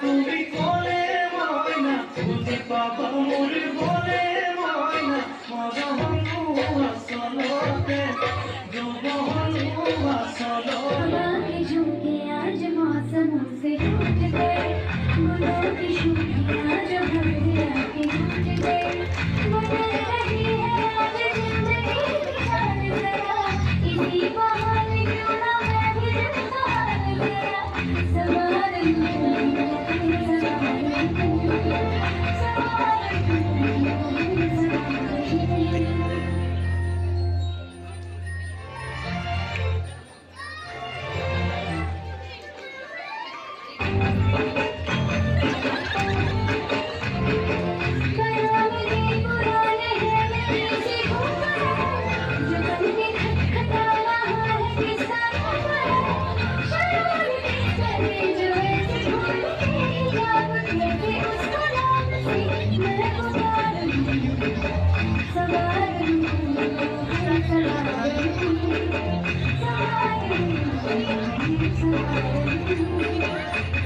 তুমি কোলে ময়না বুঝি পাবা মোর বলে ময়না মজহনু আসলতে জবহনু আসলতে झुमके आज मौसम से टूट गए गुलों की शुक्रिया जो भरे आके टूट गए बदल रही है आज जिंदगी की चाल जरा इसी बहाने क्यों ना मैं भी दिल हार गया सवार Thank you.